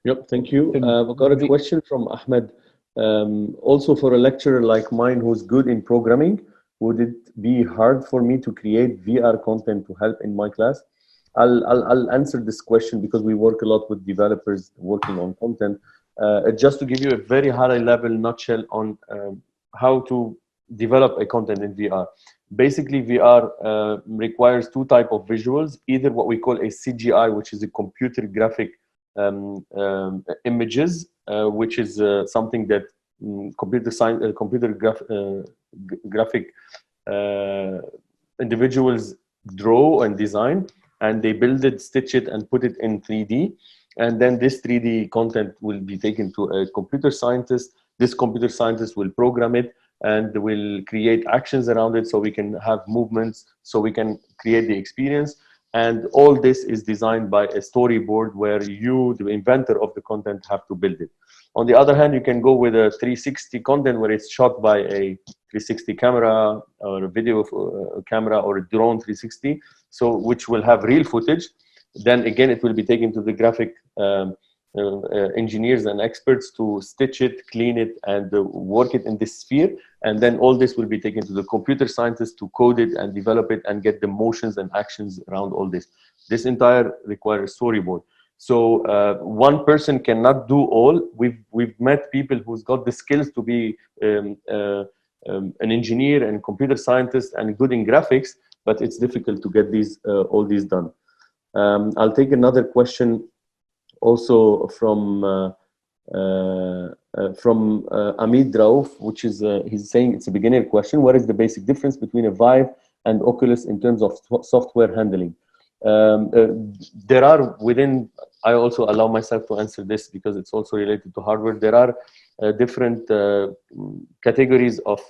Yep, thank you. We've got a question from Ahmed. Also, for a lecturer like mine who's good in programming, would it be hard for me to create VR content to help in my class? I'll answer this question because we work a lot with developers working on content. Just to give you a very high level nutshell on how to develop a content in VR. Basically, VR requires two types of visuals, either what we call a CGI, which is a computer graphic images, which is something that graphic individuals draw and design, and they build it, stitch it, and put it in 3D. And then this 3D content will be taken to a computer scientist. This computer scientist will program it and will create actions around it so we can have movements, so we can create the experience. And all this is designed by a storyboard where you, the inventor of the content, have to build it. On the other hand, you can go with a 360 content where it's shot by a 360 camera or a video camera or a drone 360, so which will have real footage. Then again, it will be taken to the graphic engineers and experts to stitch it, clean it, and work it in this sphere. And then all this will be taken to the computer scientists to code it and develop it and get the motions and actions around all this. This entire requires storyboard. So one person cannot do all. We've met people who's got the skills to be an engineer and computer scientist and good in graphics, but it's difficult to get these all these done. I'll take another question also from Amit Drauf, which is he's saying it's a beginner question. What is the basic difference between a Vive and Oculus in terms of software handling? There are within, I also allow myself to answer this because it's also related to hardware. There are different categories of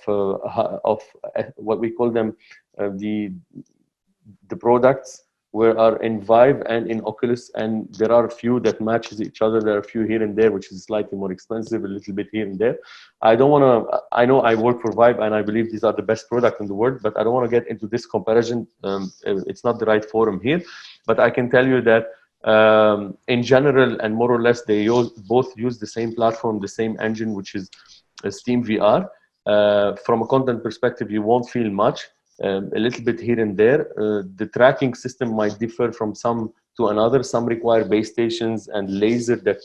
what we call them the products where are in Vive and in Oculus, and there are a few that matches each other. There are a few here and there which is slightly more expensive, a little bit here and there. I don't want to, I know I work for Vive and I believe these are the best product in the world, but I don't want to get into this comparison. It's not the right forum here, but I can tell you that in general and more or less they both use the same platform, the same engine, which is Steam VR. From a content perspective, you won't feel much. A little bit here and there. The tracking system might differ from some to another. Some require base stations and laser that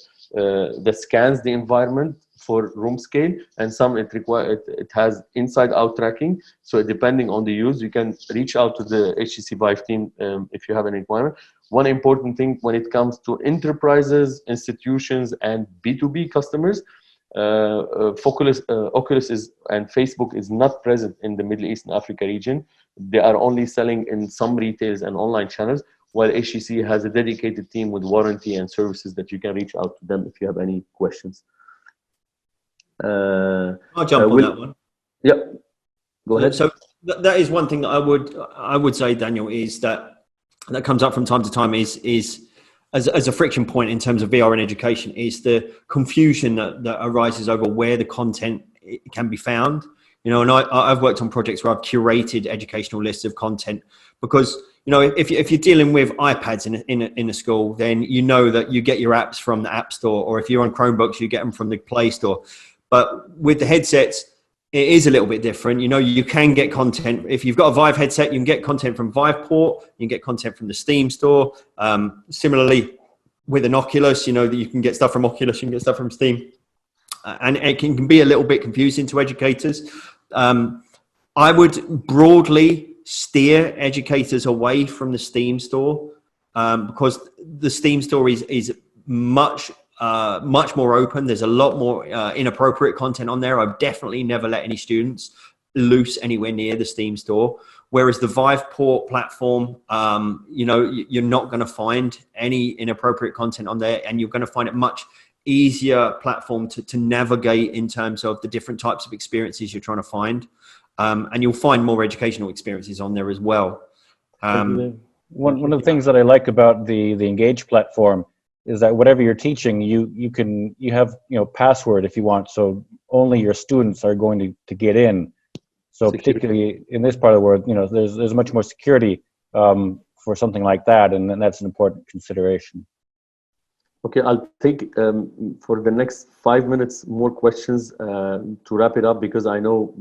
scans the environment for room scale, and some it has inside-out tracking. So depending on the use, you can reach out to the HTC Vive team if you have any requirement. One important thing when it comes to enterprises, institutions, and B2B customers, Oculus is and Facebook is not present in the Middle East and Africa region. They are only selling in some retails and online channels, while HTC has a dedicated team with warranty and services that you can reach out to them if you have any questions. I'll jump on that one. Yeah, go ahead. So that is one thing that I would say, Daniel, is that comes up from time to time is as a friction point in terms of VR and education, is the confusion that arises over where the content can be found. You know, and I've worked on projects where I've curated educational lists of content because, you know, if you're dealing with iPads in a school, then you know that you get your apps from the App Store, or if you're on Chromebooks, you get them from the Play Store. But with the headsets, it is a little bit different. You know, you can get content. If you've got a Vive headset, you can get content from Viveport. You can get content from the Steam store. Similarly, with an Oculus, you know, that you can get stuff from Oculus, you can get stuff from Steam. And it can be a little bit confusing to educators. I would broadly steer educators away from the Steam store because the Steam store is much more open. There's a lot more inappropriate content on there. I've definitely never let any students loose anywhere near the Steam store. Whereas the Viveport platform, you know, you're not going to find any inappropriate content on there, and you're going to find it much easier platform to navigate in terms of the different types of experiences you're trying to find. And you'll find more educational experiences on there as well. One of the things that I like about the Engage platform is that whatever you're teaching, you have, you know, password if you want, so only your students are going to get in. So particularly in this part of the world, you know, there's much more security for something like that, and that's an important consideration. Okay, I'll take for the next 5 minutes more questions to wrap it up, because I know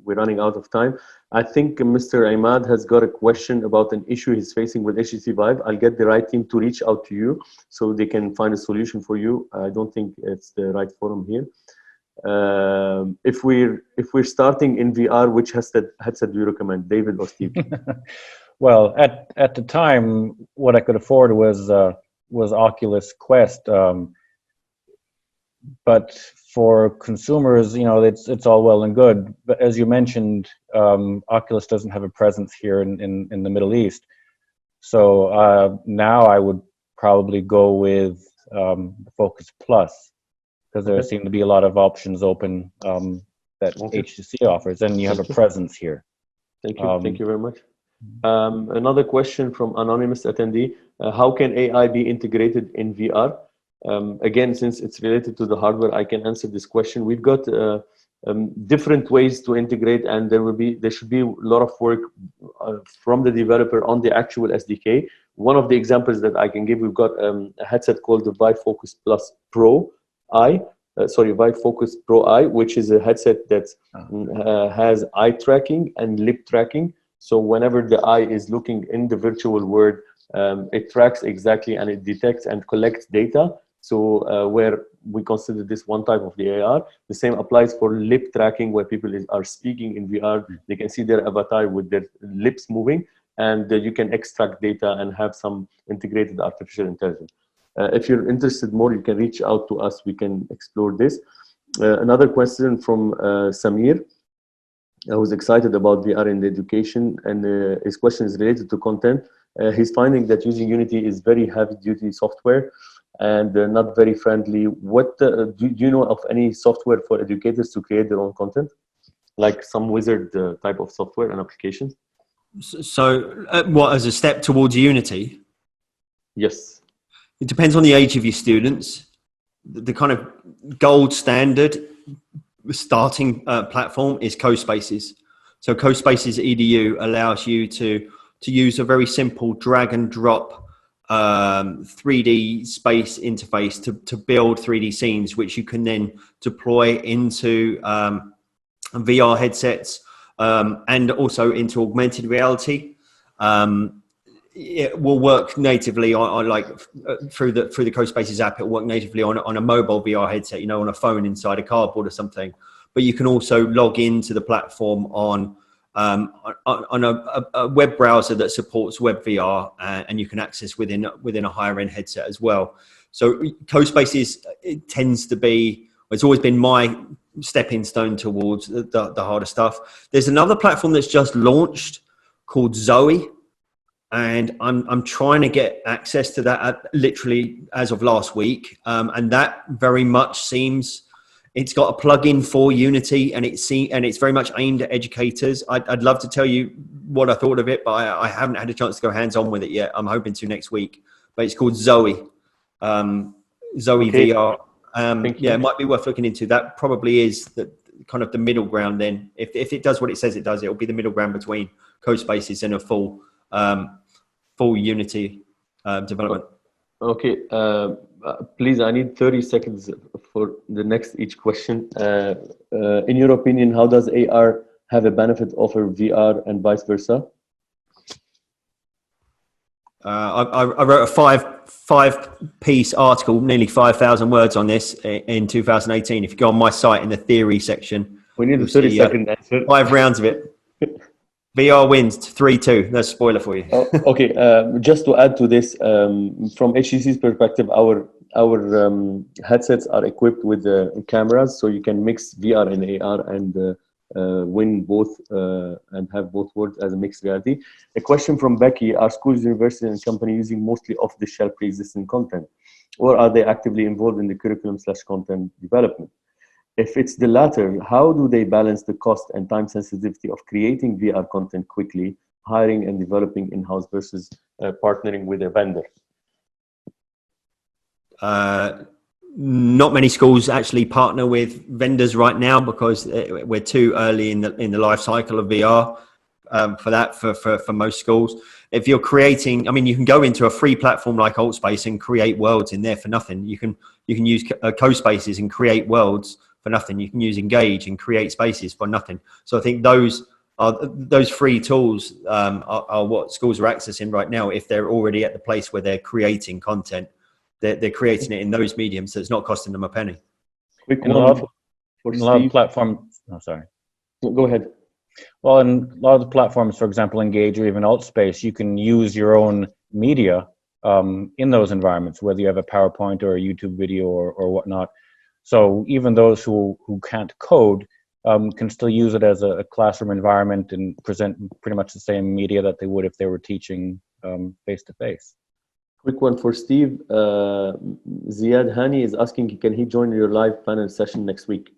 we're running out of time. I think Mr. Imad has got a question about an issue he's facing with HTC Vive. I'll get the right team to reach out to you so they can find a solution for you. I don't think it's the right forum here. If we're starting in VR, which headset do you recommend, David or Steve? Well, at the time, what I could afford was Oculus Quest. But for consumers, it's all well and good. But as you mentioned, Oculus doesn't have a presence here in the Middle East. So now I would probably go with the Focus Plus, because there seem to be a lot of options open that HTC offers, and you have a presence here. Thank you. Thank you very much. Another question from anonymous attendee: how can AI be integrated in VR? Again, since it's related to the hardware, I can answer this question. We've got different ways to integrate, and there should be a lot of work from the developer on the actual SDK. One of the examples that I can give, we've got a headset called the Vive Focus Plus Pro I. Vive Focus Pro I, which is a headset that has eye tracking and lip tracking. So whenever the eye is looking in the virtual world, it tracks exactly, and it detects and collects data. So where we consider this one type of the AR, the same applies for lip tracking, where people are speaking in VR. They can see their avatar with their lips moving, and you can extract data and have some integrated artificial intelligence. If you're interested more, you can reach out to us. We can explore this. Another question from Samir. I was excited about VR in the education, and his question is related to content. He's finding that using Unity is very heavy-duty software and not very friendly. What do you know of any software for educators to create their own content, like some wizard type of software and applications? So what, as a step towards Unity? Yes. It depends on the age of your students. The kind of gold standard starting platform is CoSpaces. So CoSpaces EDU allows you to use a very simple drag and drop 3D space interface to build 3D scenes, which you can then deploy into VR headsets and also into augmented reality. It will work natively on through the CoSpaces app. It will work natively on a mobile VR headset, on a phone inside a cardboard or something. But you can also log into the platform on a web browser that supports web VR, and you can access within a higher end headset as well. So CoSpaces, it tends to be, it's always been my stepping stone towards the harder stuff. There's another platform that's just launched called Zoe, and I'm trying to get access to that literally as of last week, and that very much seems. It's got a plug-in for Unity, and it's very much aimed at educators. I'd love to tell you what I thought of it, but I haven't had a chance to go hands-on with it yet. I'm hoping to next week. But it's called Zoe, Zoe VR. It might be worth looking into. That probably is the kind of the middle ground. Then, if it does what it says it does, it'll be the middle ground between CoSpaces and a full Unity development. Okay. Please, I need 30 seconds for the next each question. In your opinion, how does AR have a benefit over VR and vice versa? I wrote a five-piece article, nearly 5,000 words on this in 2018. If you go on my site in the theory section, we need a 30-second answer. 5 rounds of it. VR wins 3-2. That's a spoiler for you. Okay. Just to add to this, from HTC's perspective, our headsets are equipped with cameras, so you can mix VR and AR and win both and have both worlds as a mixed reality. A question from Becky: are schools, universities, and companies using mostly off-the-shelf pre-existing content, or are they actively involved in the curriculum/content development? If it's the latter, how do they balance the cost and time sensitivity of creating VR content quickly, hiring and developing in-house versus partnering with a vendor? Not many schools actually partner with vendors right now because we're too early in the life cycle of VR for most schools. If you're creating, you can go into a free platform like AltSpace and create worlds in there for nothing. You can use CoSpaces and create worlds for nothing. You can use Engage and create spaces for nothing. So I think those free tools are what schools are accessing right now. If they're already at the place where they're creating content, they're creating it in those mediums, so it's not costing them a penny. Quick And one a lot of platforms. Oh, sorry. Go ahead. Well, in a lot of the platforms, for example, Engage or even Altspace, you can use your own media in those environments, whether you have a PowerPoint or a YouTube video or whatnot. So even those who can't code can still use it as a classroom environment and present pretty much the same media that they would if they were teaching face-to-face. Quick one for Steve. Ziad Hani is asking, can he join your live panel session next week?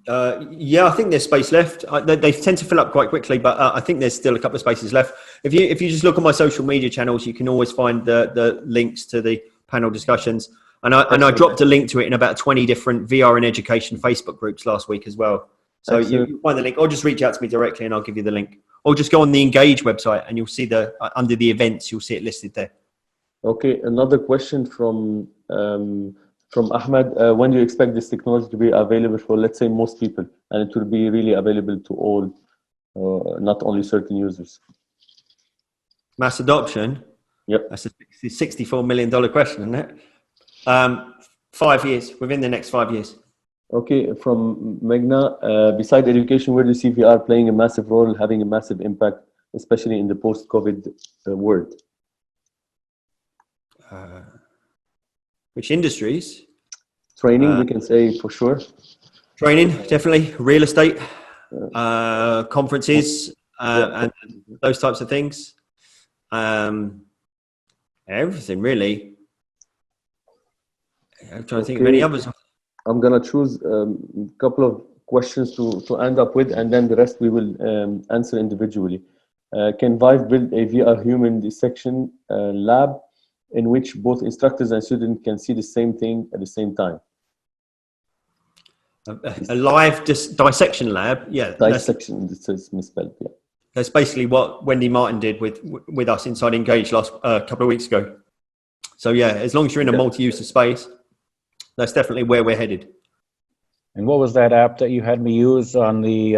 Yeah, I think there's space left. They tend to fill up quite quickly, but I think there's still a couple of spaces left. If you just look on my social media channels, you can always find the links to the panel discussions. And I dropped a link to it in about 20 different VR and education Facebook groups last week as well. So you find the link, or just reach out to me directly and I'll give you the link. Or just go on the Engage website and you'll see under the events, you'll see it listed there. Okay, another question from Ahmed. When do you expect this technology to be available for, let's say, most people, and it will be really available to all, not only certain users? Mass adoption? Yep. That's a $64 million question, isn't it? 5 years, within the next 5 years. Okay, from Megna, beside education, where do you see VR playing a massive role, having a massive impact, especially in the post-COVID world? Which industries? Training, we can say for sure. Training, definitely. Real estate, conferences, and those types of things. Everything, really. I'm trying to think of any others. I'm going to choose a couple of questions to end up with, and then the rest we will answer individually. Can Vive build a VR human dissection lab in which both instructors and students can see the same thing at the same time? A live dissection lab? Yeah. Dissection, this is misspelled, yeah. That's basically what Wendy Martin did with us inside Engage last couple of weeks ago. So yeah, as long as you're in a multi-user space, that's definitely where we're headed. And what was that app that you had me use on the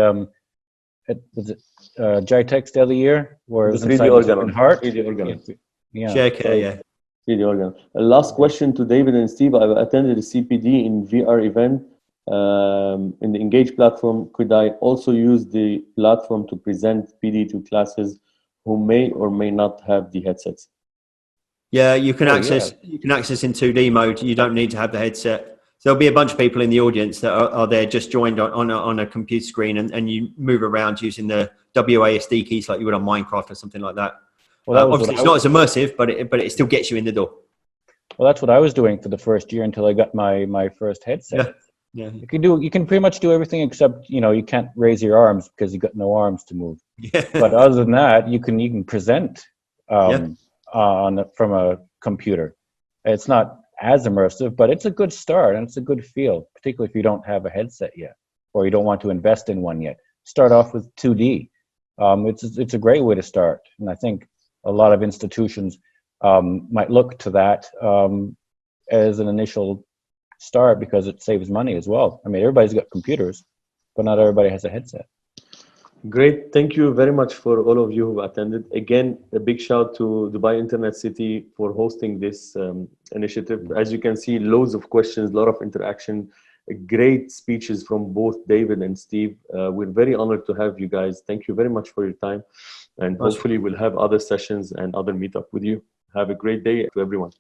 was it GITEX the other year? Where it was 3D organ. Heart? 3D organ. Yeah. Share care, yeah. 3D organ. Last question to David and Steve. I've attended a CPD in VR event in the Engage platform. Could I also use the platform to present PD to classes who may or may not have the headsets? Yeah, you can access in 2D mode. You don't need to have the headset. So there'll be a bunch of people in the audience that are there just joined on a computer screen, and you move around using the WASD keys like you would on Minecraft or something like that. Well, obviously, it's not as immersive, but it still gets you in the door. Well, that's what I was doing for the first year until I got my first headset. Yeah. You can pretty much do everything except you can't raise your arms because you got no arms to move. Yeah. But other than that, you can present from a computer. It's not as immersive, but it's a good start and it's a good feel, particularly if you don't have a headset yet or you don't want to invest in one yet. Start off with 2D. It's a great way to start, and I think a lot of institutions might look to that as an initial start because it saves money as well. I mean, everybody's got computers, but not everybody has a headset. Great. Thank you very much for all of you who attended. Again, a big shout to Dubai Internet City for hosting this initiative. As you can see, loads of questions, a lot of interaction, great speeches from both David and Steve. We're very honored to have you guys. Thank you very much for your time. And hopefully we'll have other sessions and other meetup with you. Have a great day to everyone.